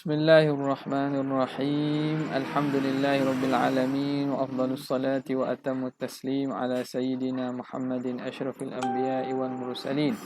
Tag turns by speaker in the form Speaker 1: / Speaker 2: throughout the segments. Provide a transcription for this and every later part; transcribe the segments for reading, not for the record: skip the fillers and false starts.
Speaker 1: بسم الله الرحمن الرحيم الحمد لله رب العالمين وأفضل الصلاة وأتم التسليم على سيدنا محمد أشرف الأنبياء والمرسلين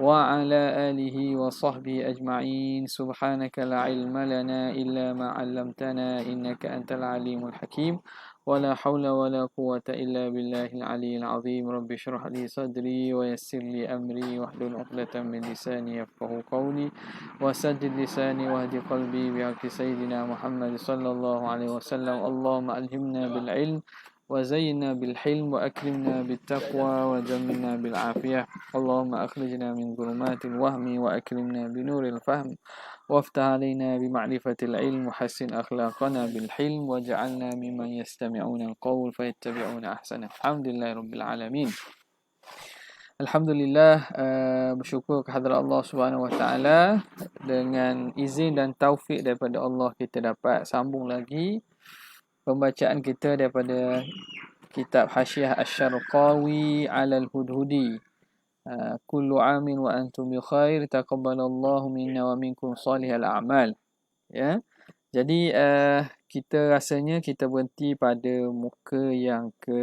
Speaker 1: وعلى آله وصحبه أجمعين سبحانك لا علم لنا إلا ما علمتنا إنك أنت العليم الحكيم ولا حول ولا قوة إلا بالله العلي العظيم رب اشرح لي صدري ويسر لي أمري واحلل عقدة من لساني يفقهوا قولي وسدد لساني واهد قلبي بحق سيدنا محمد صلى الله عليه وسلم اللهم ألهمنا بالعلم وزينا بالحلم وأكرمنا بالتقوى وجملنا بالعافية اللهم أخرجنا من ظلمات الوهم وأكرمنا بنور الفهم وافتح علينا بمعرفة العلم وحسن أخلاقنا بالحلم واجعلنا ممن يستمعون القول فيتبعون أحسنه الحمد لله رب العالمين. Alhamdulillah, bersyukur kehadrat Allah Subhanahu Wa Taala, dengan izin dan taufik daripada Allah kita dapat sambung lagi pembacaan kita daripada kitab Hasyiah Asy-Syarqawi 'ala al-Hudhudi. Kullu 'amin wa antum bi khair, taqabbalallahu minna wa minkum salihal a'mal. Ya. Jadi kita rasanya kita berhenti pada muka yang ke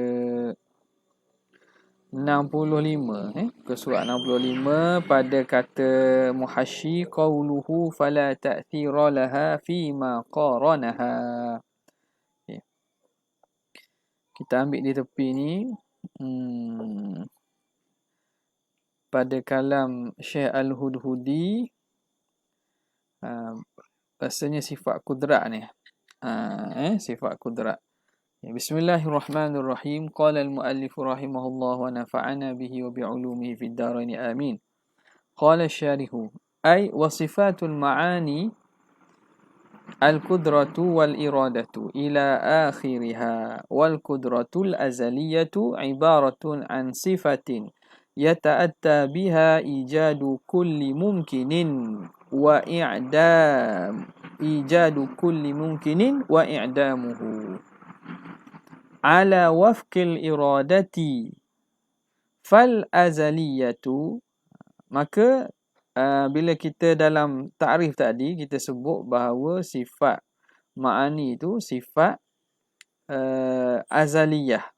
Speaker 1: 65 ke surat 65 pada kata muhasyi qauluhu fala ta'thira laha fi ma qaranaha. Okay. Kita ambil di tepi ni pada kalam Syekh Al-Hudhudi, rasanya sifat kudrat ni. Sifat kudrat. Bismillahirrahmanirrahim. Qala al-muallif rahimahullah wa nafa'ana bihi wa bi'ulumihi fid dharain amin. Qala asy-syarihu ay wa sifatul ma'ani al-qudratu wal iradatu ila akhiriha wal qudratul azaliyatu ibaratun an sifatin yata'atta biha ijadu kulli mumkinin wa i'damuhu ala wafqil iradati fal azaliyatu. Maka bila kita dalam takrif tadi kita sebut bahawa sifat ma'ani itu sifat azaliyah.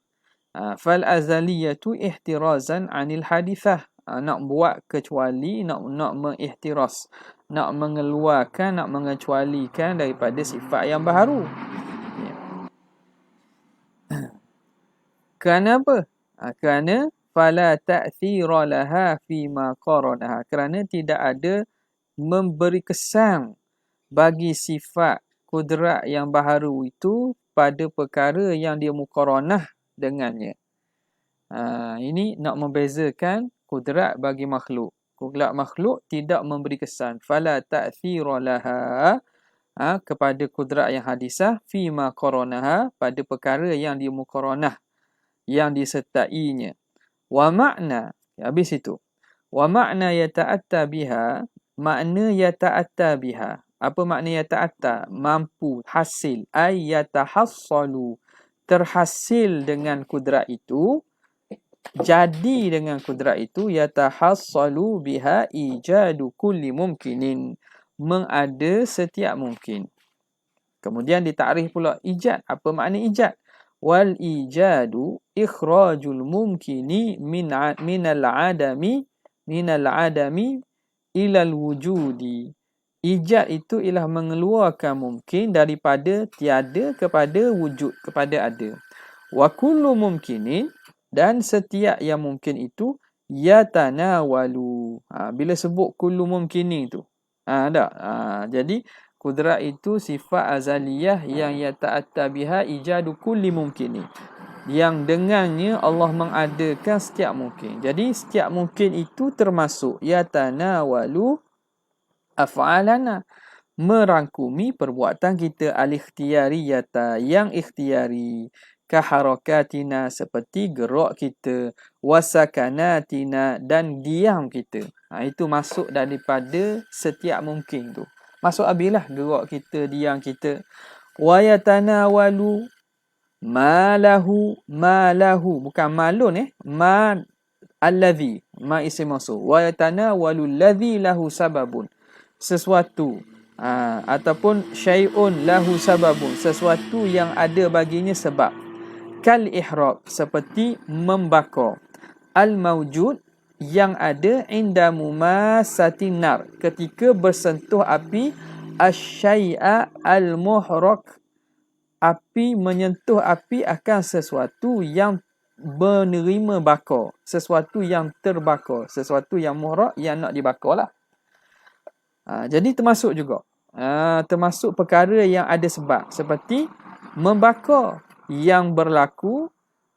Speaker 1: Fal azaliyatu ihtirazan anil hadithah, nak buat kecuali, nak mengihtiraz, nak mengeluarkan, nak mengecualikan daripada sifat yang baharu. Kenapa? Kerana fala ta'thira laha fi ma qaranaha, kerana tidak ada memberi kesan bagi sifat kudrat yang baharu itu pada perkara yang dia muqaranah dengannya. Ini nak membezakan kudrat bagi makhluk. Kudrat makhluk tidak memberi kesan. Fala ta'thira laha, kepada kudrat yang hadisah, fi ma qaranaha, pada perkara yang dia muqaranah, yang disertainya. Wa makna, habis itu. Wa makna yata'atta biha, makna yata'atta biha. Apa makna yata'atta? Mampu, hasil. Ay yatahassalu, terhasil dengan kudrat itu. Jadi dengan kudrat itu, yatahassalu biha ijadu kulli mumkinin, mengada setiap mungkin. Kemudian ditakrif pula ijad. Apa makna ijad? Wal ijadu ikhrajul mumkini minal adami ilal wujudi. Ijad itu ialah mengeluarkan mungkin daripada tiada kepada wujud, kepada ada. Wa kullu mumkinin, dan setiap yang mungkin itu yatanawalu. Bila sebut kullu mumkinin tu, jadi kudrat itu sifat azaliyah yang yata'atta biha ijadu kulli mumkini, yang dengannya Allah mengadakan setiap mungkin. Jadi setiap mungkin itu termasuk yatanawalu af'alana, merangkumi perbuatan kita, al-ikhtiyariyata, yang ikhtiyari, kaharakatina, seperti gerak kita, wasakanatina, dan diam kita. Itu masuk daripada setiap mungkin tu. Masuk abilah gerak kita, diam kita. Wa yatanawalu malahu, bukan malun, ma alladhi, ma isim mausul. Wa yatanawalu alladhi lahu sababun, sesuatu Ataupun syai'un lahu sababun, sesuatu yang ada baginya sebab. Kal ihraq, seperti membakar. Al mawjud, yang ada inda mumassatin nar, ketika bersentuh api. Asyai'a al muhraq, api menyentuh api akan sesuatu yang menerima bakar, sesuatu yang terbakar, sesuatu yang muhraq, yang nak dibakar lah. Jadi termasuk juga, termasuk perkara yang ada sebab, seperti membakar yang berlaku.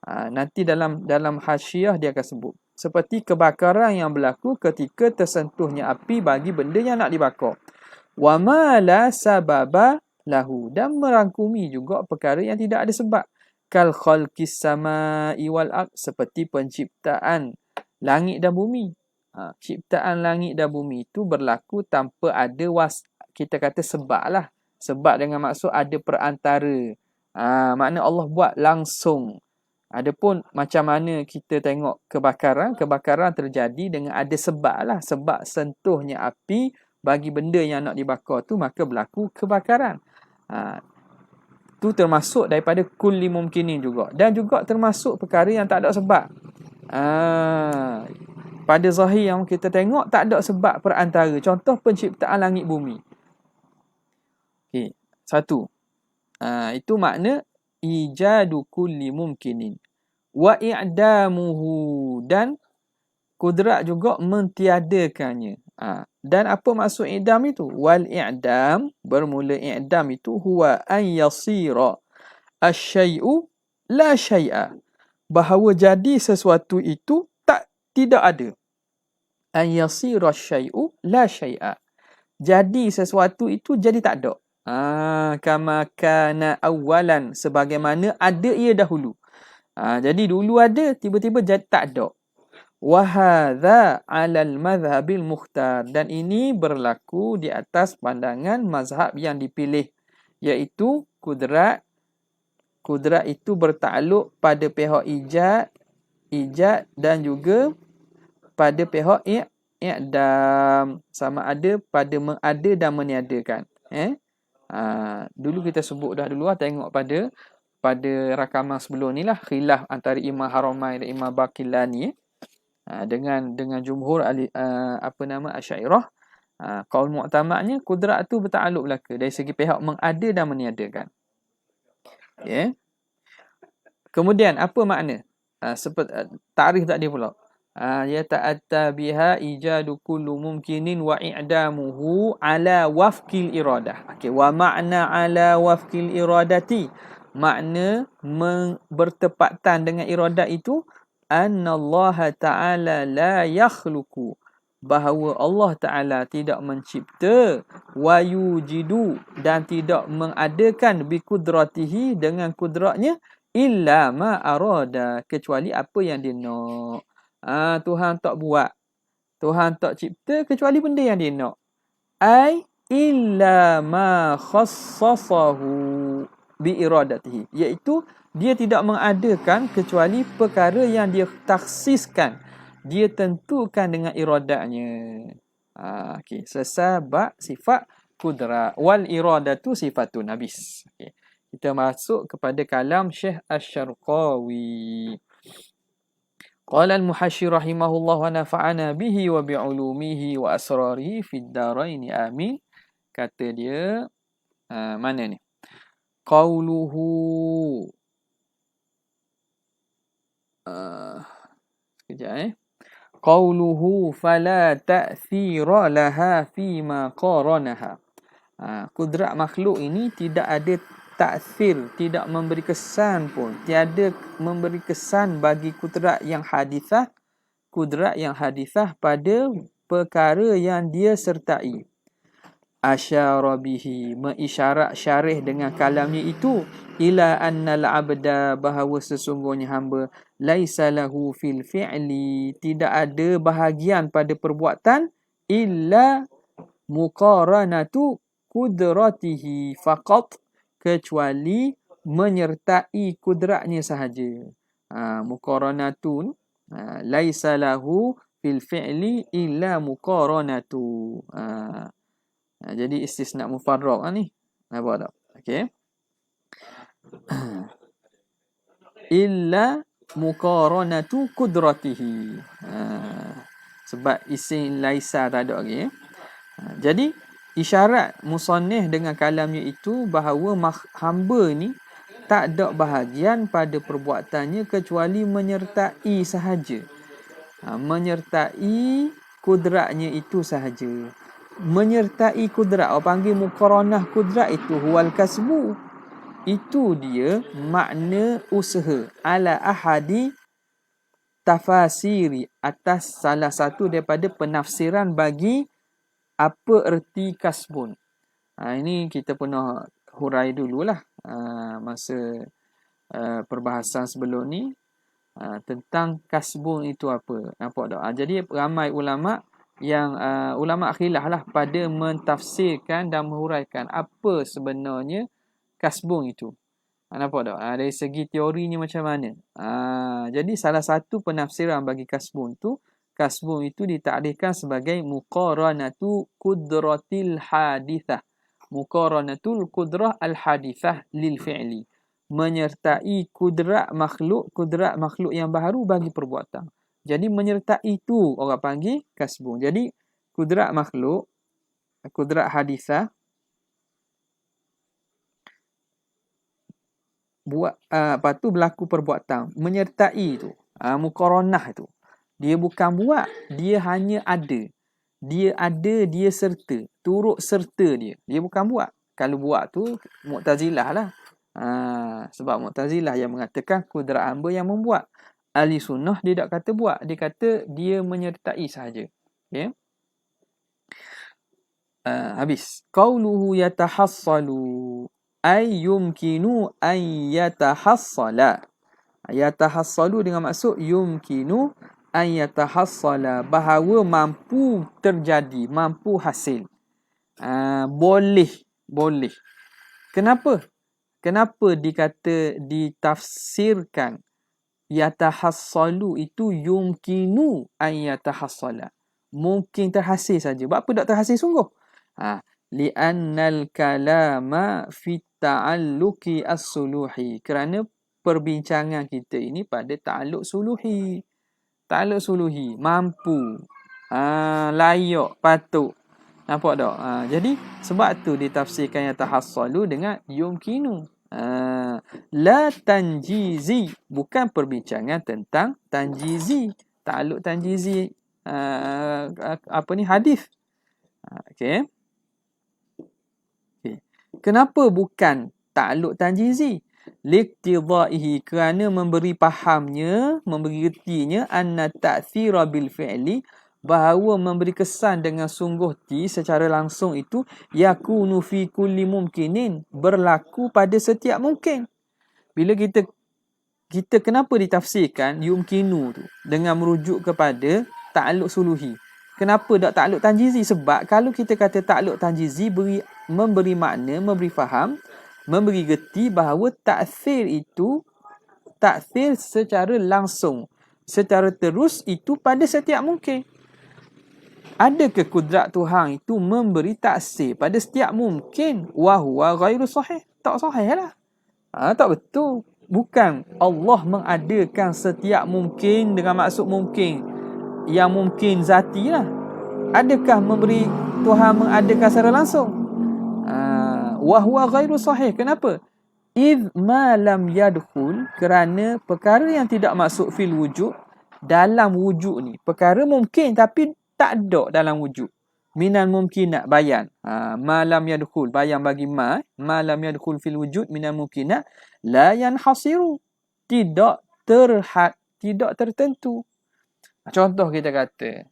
Speaker 1: Nanti dalam hasyiah dia akan sebut, seperti kebakaran yang berlaku ketika tersentuhnya api bagi benda yang nak dibakar. Wa ma la sababa lahu, dan merangkumi juga perkara yang tidak ada sebab. Kal khalqis samai wal ard, seperti penciptaan langit dan bumi. Ciptaan langit dan bumi itu berlaku tanpa ada kita kata sebab lah. Sebab dengan maksud ada perantara. Makna Allah buat langsung. Adapun macam mana kita tengok kebakaran terjadi dengan ada sebab lah. Sebab sentuhnya api bagi benda yang nak dibakar tu, maka berlaku kebakaran. Tu termasuk daripada kulli mumkinin juga. Dan juga termasuk perkara yang tak ada sebab. Pada zahir yang kita tengok tak ada sebab perantara. Contoh penciptaan langit bumi. Okey, satu. Itu makna ijadu kulli mumkinin. Wa i'damuhu, dan kudrat juga mentiadakannya. Dan apa maksud i'dam itu? Wal i'dam, bermula i'dam itu huwa an yasira asyai'u la syai'a. Bahawa jadi sesuatu itu tidak ada. An yasira asyai'u la syai'a. Jadi sesuatu itu jadi tak ada. Kama kana awalan, sebagaimana ada ia dahulu. Jadi dulu ada, tiba-tiba jadi tak ada. Wahadha alal madhabil mukhtar, dan ini berlaku di atas pandangan mazhab yang dipilih, iaitu kudrat itu bertakluk pada pihak ijad dan juga pada pihak i'dam, sama ada pada mengada dan meniadakan. Dulu kita sebut dah dulu tengok pada rakaman sebelum ni lah, khilaf antara Imam Haramain dan Imam Baqillani dengan jumhur Asy'ariyah. Qaul mu'tamadnya kudrat tu bertakluk belaka dari segi pihak mengada dan meniadakan. Okay. Kemudian apa makna? Seperti takrif tadi pula. Yata'atta biha ijadu kullu mumkinin wa i'damuhu ala wafqil iradah. Okey, wa makna ala wafqil iradati, makna bertepatan dengan iradah itu, annallaha ta'ala la yakhluqu, bahawa Allah Ta'ala tidak mencipta, wa yujidu, dan tidak mengadakan bi kudratihi, dengan kudratnya, illa ma arada, kecuali apa yang dia nak. Tuhan tak buat, Tuhan tak cipta kecuali benda yang dia nak. Ai illa ma khassasahu bi iradatihi, iaitu dia tidak mengadakan kecuali perkara yang dia taksiskan, dia tentukan dengan iradatnya. Okey, sesabak sifat kudrat. Wal iradatu sifatun nabis. Okey, kita masuk kepada kalam Syekh Asy-Syarqawi. Qala al-Muhashshir rahimahullah wa nafa'ana bihi wa bi'ulumihi wa asrarihi fid darain amin. Kata dia, mana ni? Qauluhu, sekejap Qauluhu fala ta'thira laha fima qaranaha. Kudrat makhluk ini tidak ada ta'thir, tidak memberi kesan pun, tiada memberi kesan bagi kudrat yang hadithah pada perkara yang dia sertai. Asyara bihi, mengisyarat syarih dengan kalamnya itu, ila annal abda, bahawa sesungguhnya hamba, laisa lahu fil fi'li, tidak ada bahagian pada perbuatan, illa muqaranatu kudratihi faqat, kecuali menyertai kudratnya sahaja. Muqaranatun, laisa lahu fil fi'li illa muqaranatu. Jadi istisna mufarraq ni. Nampak tak? Okey. Illa muqaranatu qudratihi. Sebab isim laisa tak ada lagi. Jadi isyarat musannif dengan kalamnya itu bahawa hamba ni tak ada bahagian pada perbuatannya kecuali menyertai sahaja. Menyertai kudratnya itu sahaja. Menyertai kudrat, orang panggil muqaranah kudrat itu huwal kasbu. Itu dia makna usaha ala ahadi tafasiri, atas salah satu daripada penafsiran bagi apa erti kasbun. Ini kita pernah hurai dululah masa perbahasan sebelum ni tentang kasbun itu apa. Nampak tak? Jadi ramai ulama yang ulama khilaf lah pada mentafsirkan dan menghuraikan apa sebenarnya kasbun itu. Nampak tak? Dari segi teorinya macam mana. Jadi salah satu penafsiran bagi kasbun itu ditakrifkan sebagai muqaranatu qudratil hadithah. Muqaranatul qudrah al hadithah lil fi'li. Menyertai kudrat makhluk yang baru bagi perbuatan. Jadi menyertai itu orang panggil kasbun. Jadi kudrat makhluk, kudrat hadithah, buat apa tu berlaku perbuatan, menyertai tu, muqaranah tu. Dia bukan buat, dia hanya ada. Dia ada, dia serta, turut serta dia. Dia bukan buat. Kalau buat tu Mu'tazilah lah. Sebab Mu'tazilah yang mengatakan kudrat hamba yang membuat. Ahli sunnah dia tak kata buat, dia kata dia menyertai sahaja. Okay? Habis. Qauluhu yatahassalu ay yumkinu an yatahassala. Yatahassalu dengan maksud yumkinu an yatahassala, bahawa mampu terjadi, mampu hasil. Boleh. Kenapa ditafsirkan yatahassalu itu yumkinu an yatahassala? Mungkin terhasil saja. Sebab apa tak terhasil sungguh? Li'annal kalama fi ta'alluqi as-suluhi. Kerana perbincangan kita ini pada ta'alluq suluhi. Ta'alluq suluhi. Mampu. Layak. Patut. Nampak tak? Jadi, sebab tu ditafsirkan yatahassalu dengan yumkinu. La tanjizi. Bukan perbincangan tentang tanjizi. Ta'alluq tanjizi. Hadis. Okey. Kenapa bukan ta'alluq tanjizi? Liqtidaihi, kerana memberi fahamnya, memberi retinya anna ta'thira bil fi'li, bahawa memberi kesan dengan sungguh secara langsung itu yakunu fi kulli mumkinin, berlaku pada setiap mungkin. Bila kita kenapa ditafsirkan yumkinu tu dengan merujuk kepada ta'alluq suluhi? Kenapa tak ta'alluq tanjizi? Sebab kalau kita kata ta'alluq tanjizi memberi makna, memberi faham, memberi reti bahawa ta'thir itu ta'thir secara langsung, secara terus itu pada setiap mungkin. Adakah kudrat Tuhan itu memberi ta'thir pada setiap mungkin? Wa huwa ghairu sahih. Tak sahih lah. Tak betul. Bukan Allah mengadakan setiap mungkin dengan maksud mungkin yang mungkin zati lah. Adakah Tuhan mengadakan secara langsung? Wa huwa ghairu sahih. Kenapa? Idh ma lam yadkhul, kerana perkara yang tidak masuk fil wujud, dalam wujud ni. Perkara mungkin tapi tak ada dalam wujud. Minal mumkinat, bayan. Ma lam yadkhul, bayan bagi ma lam yadkhul fil wujud minal mumkinat la yanhasiru. Tidak tertentu. Contoh kita kata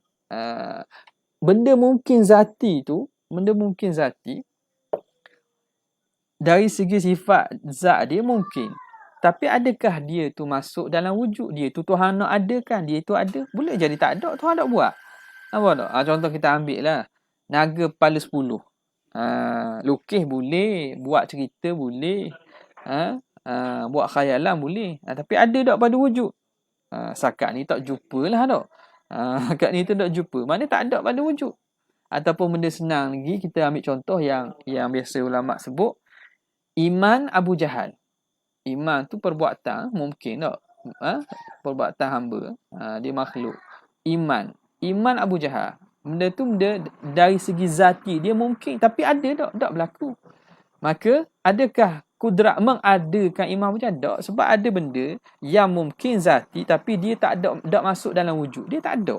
Speaker 1: benda mungkin zati dari segi sifat zat dia mungkin, tapi adakah dia tu masuk dalam wujud dia tu? Tuhan nak adakan dia tu ada? Boleh jadi tak ada, Tuhan tak buat. Apa tak? Contoh kita ambil lah naga kepala 10. Lukis boleh, buat cerita boleh, buat khayalan boleh, tapi ada tak pada wujud? Sakat ni tak jumpa lah tak. Kat ni tu tak jumpa. Mana tak ada pada wujud. Ataupun benda senang lagi, kita ambil contoh yang biasa ulama sebut, iman Abu Jahal. Iman tu perbuatan, mungkin tak? Perbuatan hamba. Dia makhluk. Iman Abu Jahal. Benda tu benda dari segi zati dia mungkin, tapi ada tak berlaku. Maka adakah kudrat mengadakan iman Abu Jahal? Tak. Sebab ada benda yang mungkin zati tapi dia tak masuk dalam wujud. Dia tak ada.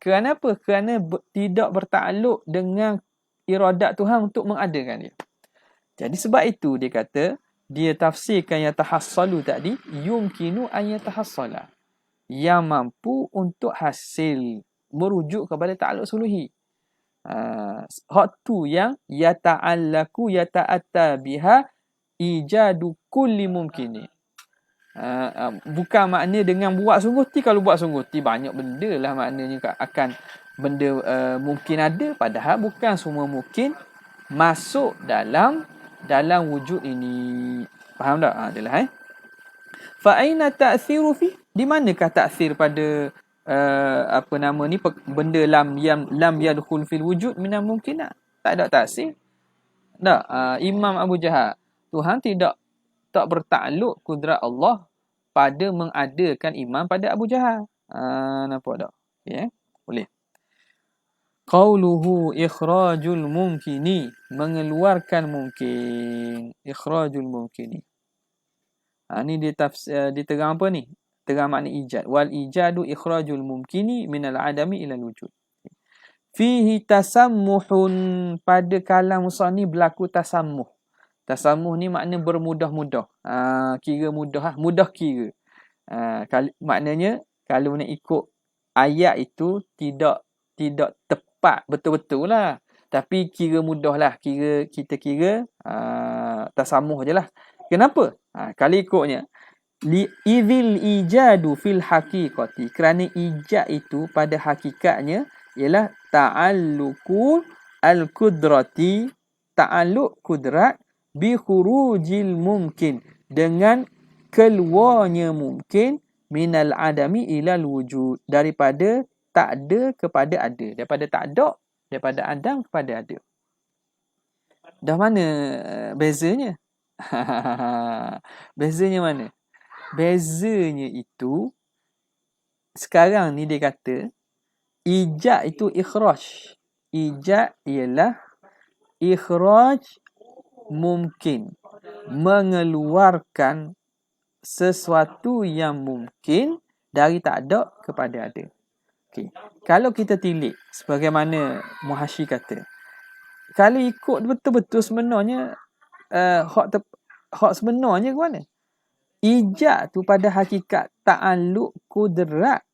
Speaker 1: Kerana apa? Kerana tidak bertakluk dengan iradat Tuhan untuk mengadakan dia. Jadi sebab itu dia kata, dia tafsirkan yatahassalu tadi, yumkinu an yatahassala. Yang mampu untuk hasil, merujuk kepada ta'alluq suluhi. Hak tu yang yata'allaku yata'atta biha ijadu kulli mumkini. Bukan makna dengan buat sungguh ti. Kalau buat sungguh ti banyak benda lah maknanya akan benda mungkin ada, padahal bukan semua mungkin masuk dalam wujud ini. Faham tak? Adalah fa aina ta'thiru fi? Di manakah ta'thir pada benda lam yadkhul fil wujud minal mumkinat? Tak ada ta'thir. Tak. Imam Abu Jahal, Tuhan tak bertakluk kudrat Allah pada mengadakan iman pada Abu Jahal. Nampak tak? Okay, boleh. Qauluhu ikhrajul mumkini, mengeluarkan mungkin. Ikhrajul mumkini. Ni dia terang apa ni? Terang makna ijad. Wal ijadu ikhrajul mumkini minal adami ilal wujud. Fihi tasammuhun, pada kalam musannif berlaku tasammuh. Tasammuh ni makna bermudah-mudah. Kira mudah kira. Maknanya kalau nak ikut ayat itu tidak tepat betul-betul lah. Tapi kira mudah lah. Kita kira tasammuh je lah. Kenapa? Kalau ikutnya, idhil ijadu fil haqiqati, kerana ijad itu pada hakikatnya ialah ta'alluqu al-qudrati, ta'alluq kudrat bi khurujil mumkin, dengan keluarnya mungkin minal adami ilal wujud, daripada tak ada kepada ada, daripada tak ada, daripada adam kepada ada. Dah mana bezanya? Bezanya mana? Bezanya itu, sekarang ni dia kata ijad itu ikhraj. Ijad ialah ikhraj mungkin, mengeluarkan sesuatu yang mungkin dari tak ada kepada ada. Okay. Kalau kita tilik sebagaimana Muhasyi kata, kalau ikut betul-betul sebenarnya hak sebenarnya ke mana? Ijad tu pada hakikat ta'alluq kudrat.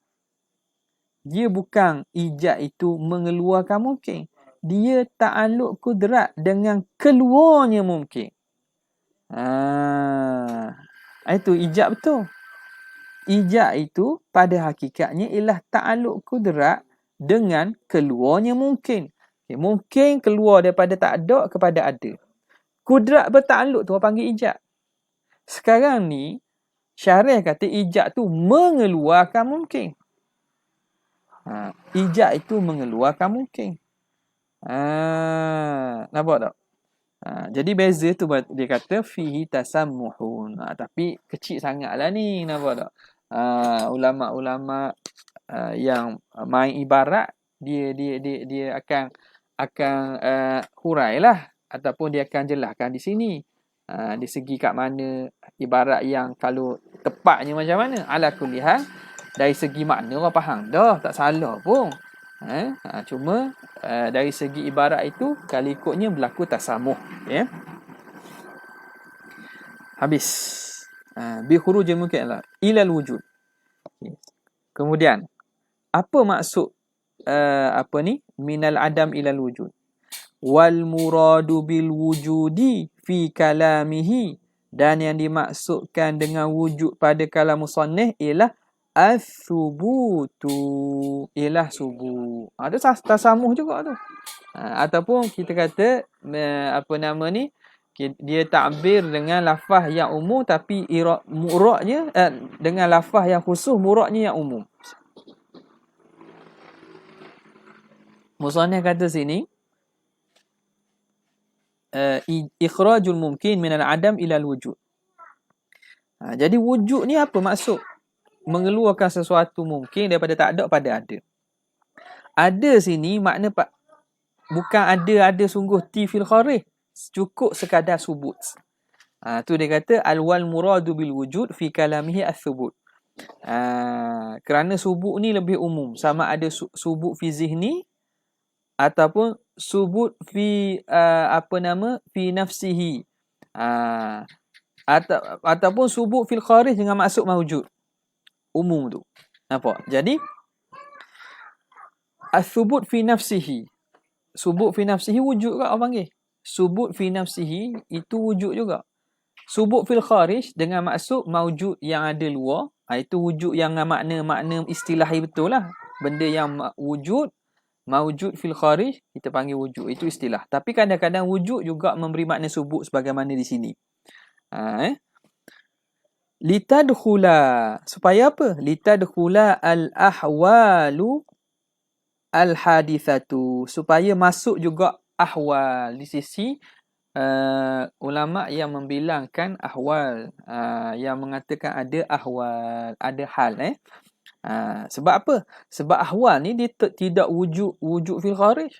Speaker 1: Dia bukan ijad itu mengeluarkan mungkin. Dia ta'alluq kudrat dengan keluarnya mungkin. Itu ijad betul. Ijad itu pada hakikatnya ialah ta'alluq kudrat dengan keluarnya mungkin. Okay, mungkin keluar daripada tak ada kepada ada. Kudrat bertakluk tu orang panggil ijad. Sekarang ni syarih kata ijad tu mengeluarkan mungkin. Ijad itu mengeluarkan mungkin. Nampak tak? Jadi beza tu dia kata fihi tasammuhun. Tapi kecil sangatlah ni, nampak tak? Ulama-ulama yang main ibarat, dia akan hurailah ataupun dia akan jelaskan di sini. Di segi kat mana ibarat yang kalau tepatnya macam mana. Ala kulli hal, dari segi makna orang faham dah, tak salah pun. Cuma dari segi ibarat itu kalau ikutnya berlaku tasamuh. Okay? Habis. Bi khurujil mungkin lah ilal wujud. Okay. Kemudian apa maksud minal adam ilal wujud? Wal muradu bil wujudi fi kalamihi, dan yang dimaksudkan dengan wujud pada kalam musannif ialah as-subutu, ialah subut. Itu tasamuh juga tu. Ataupun kita kata dia takbir dengan lafaz yang umum tapi muradnya dengan lafaz yang khusus, muradnya yang umum. Musannif kata sini ikhrajul mumkin minal adam ilal wujud. Jadi wujud ni apa maksud? Mengeluarkan sesuatu mungkin daripada tak ada pada ada. Ada sini makna bukan ada sungguh ti fil kharij. Cukup sekadar subut. Tu dia kata al-wal muradu bil wujud fi kalamihi as-subut. Kerana subut ni lebih umum. Sama ada subut fi zihni ataupun subut fi fi nafsihi. Ataupun subut fil kharij dengan maksud mawjud. Umum tu. Nampak? Jadi as-subut fi nafsihi. Subut fi nafsihi wujud ke orang panggil? Subut fi nafsihi itu wujud juga. Subut fil kharij dengan maksud mawjud yang ada luar, itu wujud yang makna istilahi betul lah. Benda yang wujud, mawjud fil kharij, kita panggil wujud. Itu istilah. Tapi kadang-kadang wujud juga memberi makna subut sebagaimana di sini. Litadkhula. Supaya apa? Litadkhula al-ahwalu al-hadithatu. Supaya masuk juga ahwal. Di sisi ulama yang membilangkan ahwal. Yang mengatakan ada ahwal. Ada hal. Sebab apa? Sebab ahwal ni dia tidak wujud fil kharij.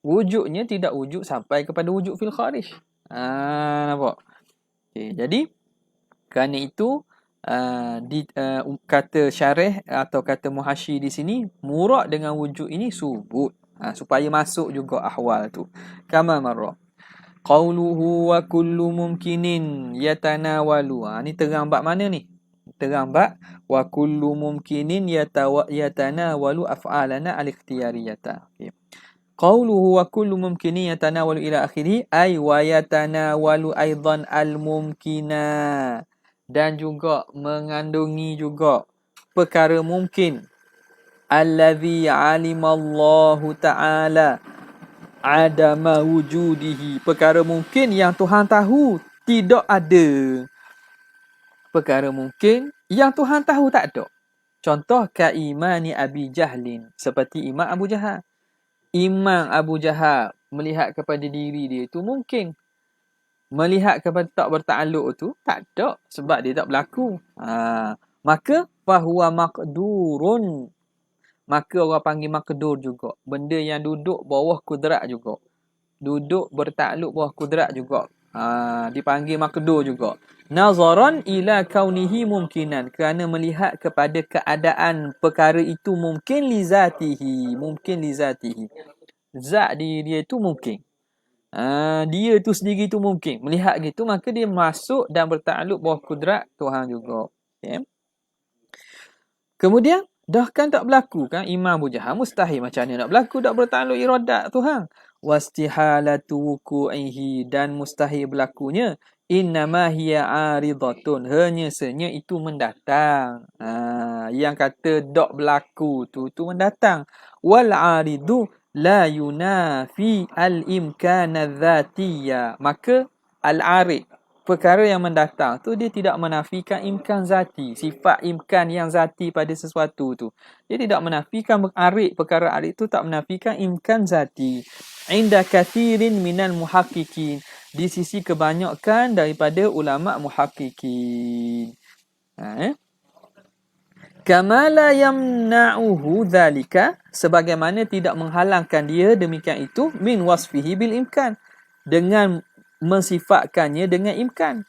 Speaker 1: Wujudnya tidak wujud sampai kepada wujud fil kharij. Nampak? Okay, jadi kerana itu kata syarih atau kata muhasyi di sini murad dengan wujud ini subut. Supaya masuk juga ahwal tu. Kama marra. Qauluhu wa kullu mumkinin yatanawalu. Ni terang bab mana ni? Terang bab wa kullu mumkinin yatanawalu af'alana al-ikhtiyariyata. Okay. Qauluhu wa kullu mumkinin yatanawalu ila akhirih ay wa yatanawalu aidan al-mumkina. Dan juga mengandungi juga perkara mungkin allazi alimallahu ta'ala adama wujudihi. Perkara mungkin yang Tuhan tahu tidak ada. Perkara mungkin yang Tuhan tahu tak ada. Contoh kaimani Abi Jahlin, seperti Imam Abu Jahal. Imam Abu Jahal melihat kepada diri dia itu mungkin. Melihat kepada tak bertakluk tu tak ada sebab dia tak berlaku. Maka fahuwa maqdurun. Maka orang panggil maqdur juga. Benda yang duduk bawah kudrat juga. Duduk bertakluk bawah kudrat juga. Dipanggil maqdur juga. Nazaran ila kaunihi mumkinan. Kerana melihat kepada keadaan perkara itu mungkin li zatihi. Mungkin li zatihi. Zat diri dia itu mungkin. Dia tu sendiri tu mungkin. Melihat gitu maka dia masuk dan bertakluk bawah kudrat Tuhan juga. Okay. Kemudian dah kan tak berlaku kan Imam Abu Jahal mustahil macam mana nak berlaku tak bertakluk iradat Tuhan. Wastihalatu wuku'ihi dan mustahil berlakunya innama hiya aridatun hanya senya itu mendatang. Yang kata tak berlaku tu mendatang. Wal aridu la yunafi al-imkana dzatiyya. Maka al-arid, perkara yang mendatang tu dia tidak menafikan imkan zati, sifat imkan yang zati pada sesuatu tu. Dia tidak menafikan arid, perkara arid tu tak menafikan imkan zati. Inda kathirin minal muhaqqiqin, di sisi kebanyakan daripada ulama muhaqqiqin. Kama la yamna'uhu dhalika, sebagaimana tidak menghalangkan dia demikian itu min wasfihi bil imkan, dengan mensifatkannya dengan imkan.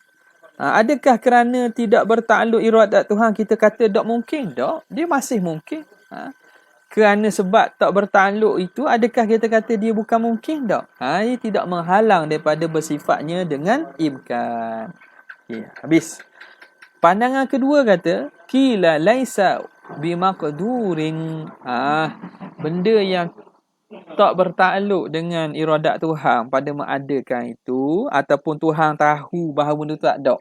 Speaker 1: Adakah kerana tidak bertakluk iradat Tuhan kita kata tak mungkin? Tak, dia masih mungkin. Kerana sebab tak bertakluk itu adakah kita kata dia bukan mungkin? Tak. Ia tidak menghalang daripada bersifatnya dengan imkan. Okay, habis. Pandangan kedua kata kila laisa bimaqdurin. Benda yang tak bertakluk dengan iradat Tuhan pada mengadakan itu ataupun Tuhan tahu bahawa benda tu tak ada.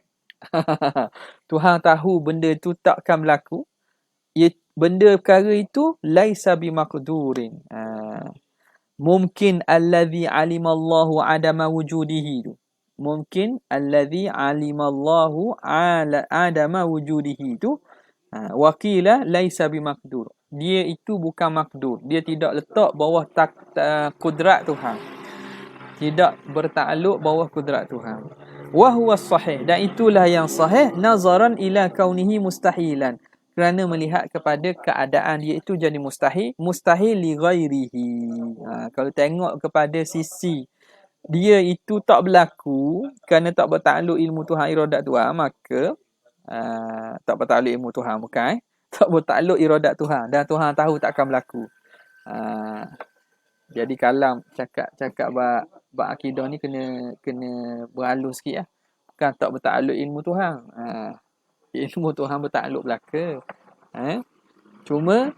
Speaker 1: Tuhan tahu benda tu takkan berlaku. Benda perkara itu laisa bimaqdurin. Mungkin allazi alimallahu adama wujudihi tu. Mungkin allazi alimallahu ala adama wujudihi tu waqila laisa bimaqdur. dia itu bukan makdur. Dia tidak letak bawah kudrat Tuhan. Tidak bertakluk bawah kudrat Tuhan. Wa huwa sahih, dan itulah yang sahih nazaran ila kaunihi mustahilan, kerana melihat kepada keadaan dia itu jadi mustahil li ghairihi. Kalau tengok kepada sisi dia itu tak berlaku kerana tak bertakluk ilmu Tuhan, iradat Tuhan, maka tak bertakluk ilmu Tuhan, bukan tak bertakluk iradat Tuhan, dan Tuhan tahu tak akan berlaku. Jadi kalam cakap bab akidah ni kena berhalus sikit lah. Bukan tak bertakluk ilmu Tuhan. Ilmu Tuhan bertakluk belaka. Cuma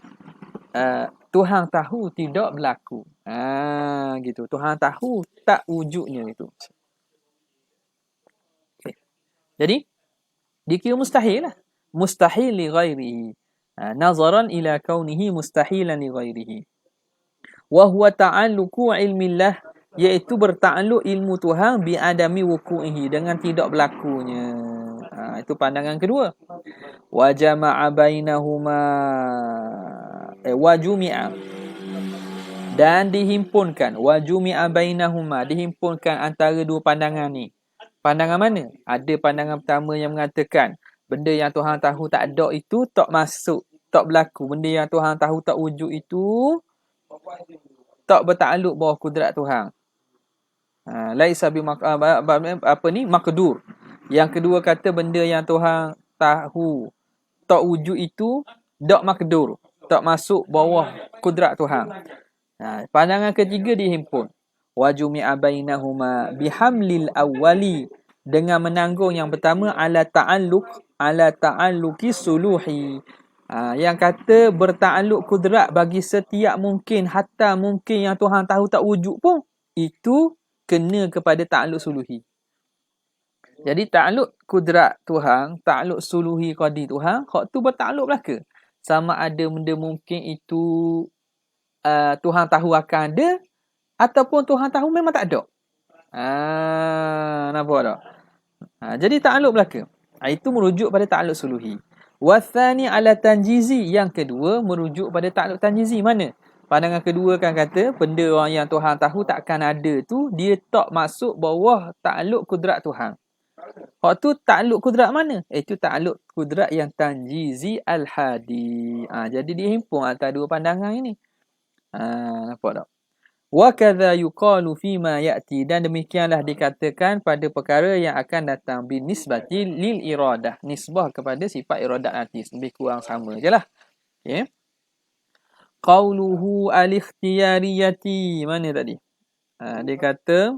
Speaker 1: Tuhan tahu tidak berlaku. Gitu. Tuhan tahu tak wujudnya itu. Okay. Jadi dikira mustahil lah. Mustahil li ghairihi. Nazaran ila kaunihi mustahilan li ghairihi. Wa huwa ta'alluqu ilmillah, iaitu bertakluk ilmu Tuhan bi adami wuku'ihi, dengan tidak berlakunya. Itu pandangan kedua. Wa jama'a bainahuma wa jumi'a, dan dihimpunkan, wa jumi'a bainahuma, dihimpunkan antara dua pandangan ni. Pandangan mana? Ada pandangan pertama yang mengatakan benda yang Tuhan tahu tak ada itu tak masuk, tak berlaku. Benda yang Tuhan tahu tak wujud itu tak bertakluk bawah kudrat Tuhan. Laisa bi makdur. Yang kedua kata benda yang Tuhan tahu tak wujud itu tak makdur, tak masuk bawah kudrat Tuhan. Pandangan ketiga dihimpun. Wa jumi'a bainahuma bihamlil awwali, dengan menanggung yang pertama ala ta'alluqi suluhi. Yang kata bertakluk kudrat bagi setiap mungkin, hatta mungkin yang Tuhan tahu tak wujud pun, itu kena kepada takluk suluhi. Jadi takluk kudrat Tuhan, takluk suluhi qadi Tuhan, hak tu bertakluk belaka. Sama ada benda mungkin itu Tuhan tahu akan ada, ataupun Tuhan tahu memang tak ada. Nampak tak? Jadi takluk belaka. Itu merujuk pada takluk suluhi. Wathani ala tanjizi, yang kedua merujuk pada takluk tanjizi. Mana? Pandangan kedua kan kata benda orang yang Tuhan tahu takkan ada tu, dia tak masuk bawah takluk kudrat Tuhan. Hak tu takluk kudrat mana? Itu takluk kudrat yang tanjizi al-hadi. Jadi dihimpun antara dua pandangan ini. Nampak tak? Wa kadza yuqalu fi ma ya'ti, dan demikianlah dikatakan pada perkara yang akan datang, bin nisbati lil iradah, nisbah kepada sifat iradat nanti, lebih kurang sama jelah. Okey. Qauluhu al-ikhtiyariyati, mana tadi? Dia kata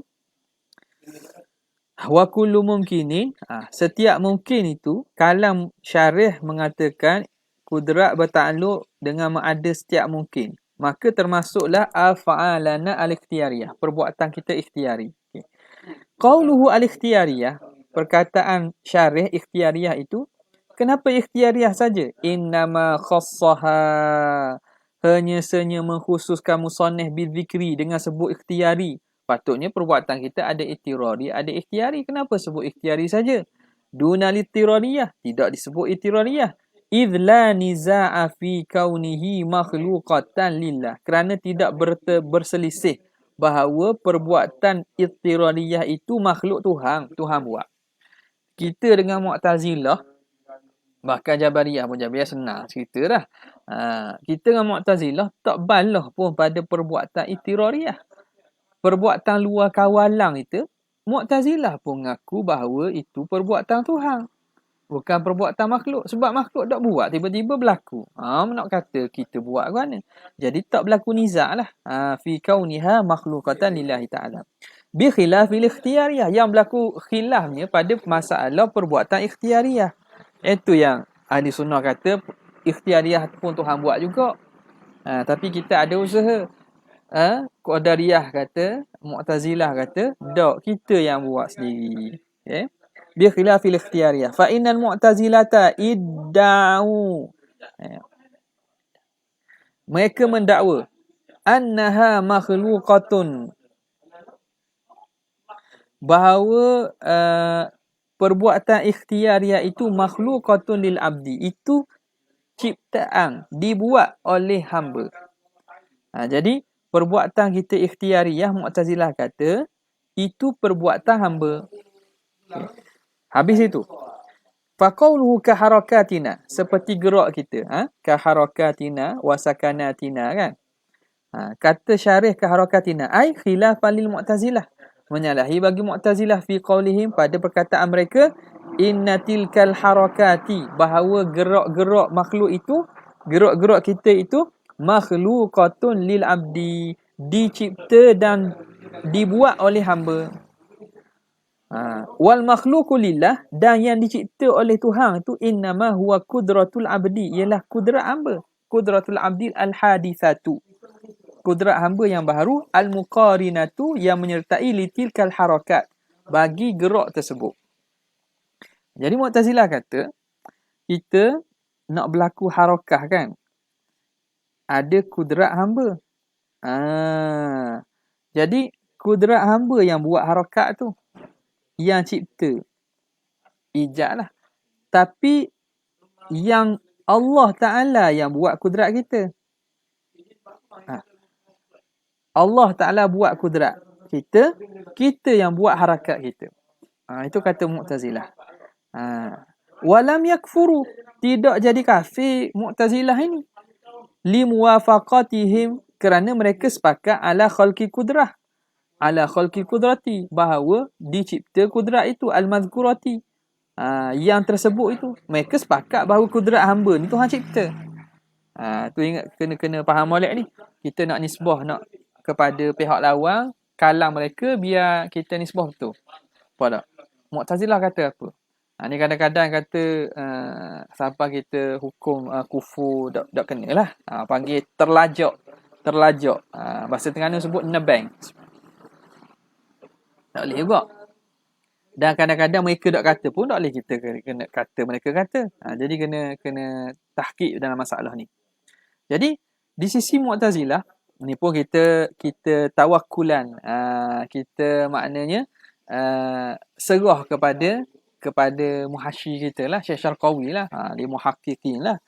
Speaker 1: wa kullu mumkinin, setiap mungkin itu, kalam syarih mengatakan kudrat bertakluk dengan ada setiap mungkin, maka termasuklah af'alana al-ikhtiyariyah, perbuatan kita ikhtiari. Okay. Qauluhu al-ikhtiyariyah, perkataan syarih ikhtiyariyah itu, kenapa ikhtiyariyah saja? Innama khassaha, hanya mengkhususkan musannif bidzikri, dengan sebut ikhtiari. Patutnya perbuatan kita ada ikhtirari, ada ikhtiari. Kenapa sebut ikhtiari saja? Dunal ittirariyah, tidak disebut ittirariyah. Idh la niza'a fi kaunihi makhluqatan lillah, kerana tidak berselisih bahawa perbuatan ittirariyah itu makhluk Tuhan buat. Kita dengan Mu'tazilah, bahkan Jabariyah pun, Jabariyah senang cerita dah. Kita dengan Mu'tazilah tak balah pun pada perbuatan ittirariyah. Perbuatan luar kawalan itu, Mu'tazilah pun mengaku bahawa itu perbuatan Tuhan, bukan perbuatan makhluk. Sebab makhluk tak buat, tiba-tiba berlaku. Nak kata kita buat ke mana? Jadi tak berlaku nizak lah. Fi kauniha makhlukatan lillahi ta'ala. Bi khilafil ikhtiyariyah, yang berlaku khilafnya pada masalah perbuatan ikhtiyariyah. Itu yang ahli sunnah kata ikhtiyariyah pun Tuhan buat juga. Tapi kita ada usaha. Qadariyah kata, Mu'tazilah kata, tak, kita yang buat sendiri. Okay? Bi khilafil ikhtiyariyah fa innal mu'tazilata idda'u, mereka mendakwa annaha makhluqatun, bahawa perbuatan ikhtiyariyah itu makhluqatun lil abdi, itu ciptaan, dibuat oleh hamba. Jadi perbuatan kita ikhtiariyah, Mu'tazilah kata itu perbuatan hamba. Okay. Habis itu, faqauluhu kaharakatina, seperti gerak kita, kaharakatina wa sakanatina kan. Kata syarih kaharakatina ai khilafan lil Mu'tazilah, menyalahi bagi Mu'tazilah fi qaulihim, pada perkataan mereka innatilkal harakati, bahawa gerak-gerak makhluk itu, gerak-gerak kita itu makhluqatun lil abdi, dicipta dan dibuat oleh hamba. Wal makhluqu lillah, dan yang dicipta oleh Tuhan tu innama huwa qudratul abdi, ialah kudrat hamba. Qudratul abdi al-hadithatu, kudrat hamba yang baharu, al-muqarinatu, yang menyertai litilkal harakat, bagi gerak tersebut. Jadi Mu'tazilah kata kita nak berlaku harakah kan, ada kudrat hamba. Jadi kudrat hamba yang buat harakat tu, yang cipta, ijad lah. Tapi yang Allah Ta'ala yang buat kudrat kita. Allah Ta'ala buat kudrat kita, kita yang buat harakat kita. Itu kata Mu'tazilah. Walam yakfuru, tidak jadi kafir Mu'tazilah ini, limuwafaqatihim, kerana mereka sepakat ala khalqi kudrah, ala khalqi kudrati, bahawa dicipta kudrat itu, al-mazkurati, yang tersebut itu. Mereka sepakat bahawa kudrat hamba ni Tuhan cipta. Tu ingat, kena faham molek ni. Kita nak nisbah nak kepada pihak lawan, kalam mereka, biar kita nisbah betul. Apa tak? Mu'tazilah kata apa? Ni kadang-kadang kata sampai kita hukum kufur, tak kena lah. Panggil terlajak. Bahasa Terengganu sebut nebeng. Tak boleh juga. Dan kadang-kadang mereka tak kata pun, tak boleh kita kena kata mereka kata. Jadi kena tahqiq dalam masalah ni. Jadi di sisi Mu'tazilah ni pun kita tawakkulan, kita maknanya serah kepada muhasyi kita lah, Syekh Syarqawi lah, dia muhaqqiqin lah.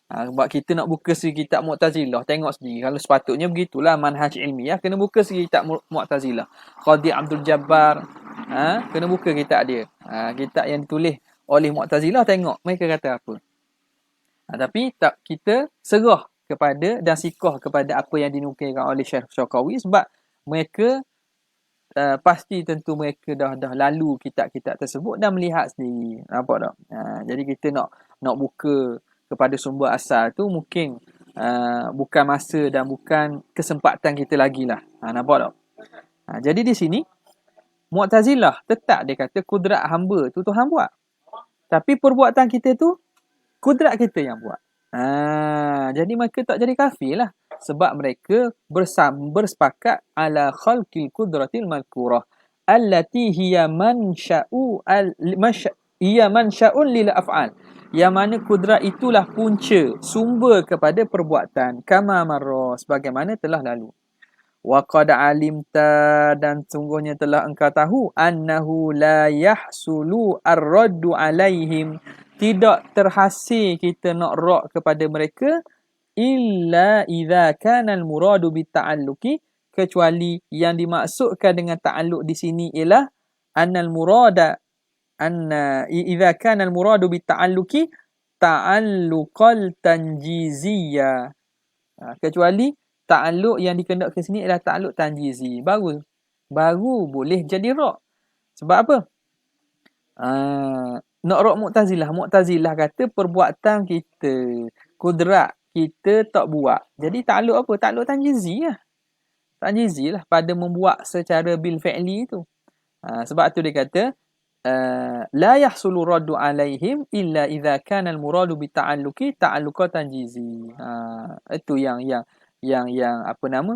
Speaker 1: Sebab kita nak buka segi kitab Mu'tazilah, tengok sendiri. Kalau sepatutnya begitulah manhaj ilmiah, kena buka segi kitab Mu'tazilah. Qadhi Abdul Jabbar, kena buka kitab dia. Kitab yang ditulis oleh Mu'tazilah, tengok mereka kata apa. Tapi tak, kita serah kepada dan sikah kepada apa yang dinukilkan oleh Syekh Syarqawi, sebab mereka pasti tentu mereka dah lalu kitab-kitab tersebut dan melihat sendiri. Nampak tak? Jadi kita nak buka kepada sumber asal tu mungkin bukan masa dan bukan kesempatan kita lagi lah. Nampak tak? Jadi di sini Mu'tazilah tetap dia kata kudrat hamba tu Tuhan buat. Tapi perbuatan kita tu kudrat kita yang buat. Jadi mereka tak jadi kafir lah. Sebab mereka bersepakat ala khalqil kudratil malkurah allati hiya mansya'un lil af'al, yang mana kudrat itulah punca, sumber kepada perbuatan, kama marra, sebagaimana telah lalu. Wa qad alimta, dan sungguhnya telah engkau tahu, annahu la yahsulu ar-raddu alaihim, tidak terhasil kita nak rad kepada mereka, illa idza kana al-muradu bita'alluqi, kecuali yang dimaksudkan dengan ta'alluq di sini ialah annal murada idza kana al-muradu bita'alluqi ta'alluqal tanjiziyya, kecuali ta'alluq yang dikehendakkan sini ialah ta'alluq tanjizi, baru boleh jadi ra'. Sebab apa? Nak ra' Mu'tazilah kata perbuatan kita, kudrat kita tak buat. Jadi ta'alluq apa? Ta'alluq tanjizi lah. Tanjizi lah pada membuat secara bil fi'li tu. Sebab tu dia kata la yahsulu raddu alaihim illa idza kana al-muradu bi ta'alluqi ta'alluqa tanjizi. Itu yang apa nama?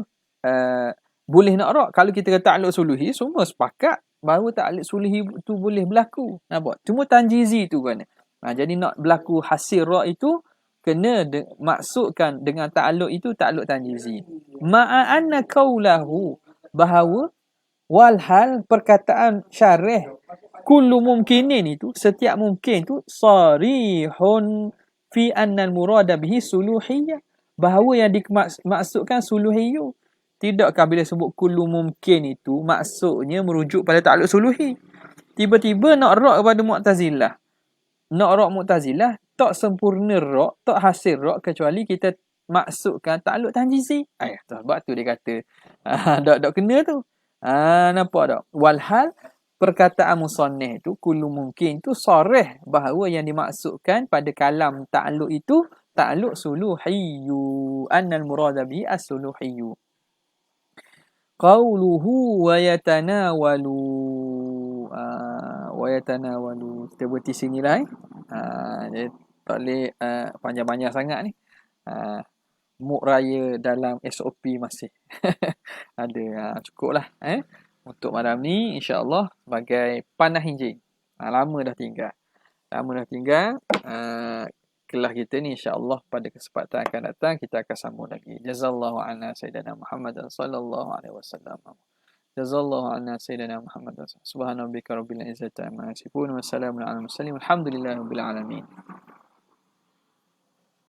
Speaker 1: Boleh nak ra'. Kalau kita kata ta'alluq suluhi, semua sepakat bahawa ta'alluq suluhi tu boleh berlaku. Nampak? Cuma tanjizi tu kan. Jadi nak berlaku hasil ra' itu kena maksudkan dengan ta'alluq itu ta'alluq tanjizi. Ma'anna qawlahu, bahawa walhal perkataan syarih kullu mumkinin itu, setiap mungkin tu sarihun fi anna al-murada bihi suluhiyyah, bahawa yang dimaksudkan suluhiyyu. Tidakkah bila sebut kullu mumkin itu maksudnya merujuk pada takluk suluhi? Tiba-tiba nak rak kepada Mu'tazilah. Nak rak Mu'tazilah tak sempurna rak, tak hasil rak kecuali kita maksudkan takluk tanjizi. Sebab tu dia kata tak kena tu. Nampak tak? Walhal perkataan musannif itu kullu mungkin itu sarih bahawa yang dimaksudkan pada kalam ta'alluq itu ta'alluq suluhiyyu, annal murada bihi as-suluhiyyu. Qauluhu wa yatanawalu, wa yatanawalu, kita berhenti sinilah dia tak boleh panjang-panjang sangat ni. Mood raya dalam SOP masih ada. Cukuplah untuk malam ni, insya-Allah sebagai panah hinjing. Lama dah tinggal. Kelas kita ni insya-Allah pada kesempatan akan datang kita akan sambung lagi. Jazallahu anna sayyidina Muhammad sallallahu alaihi wasallam. Jazallahu anna sayyidina Muhammad. Subhanarabbika rabbil izzati amma yasifun wa salamun alal mursalin. Alhamdulillahirabbil alamin.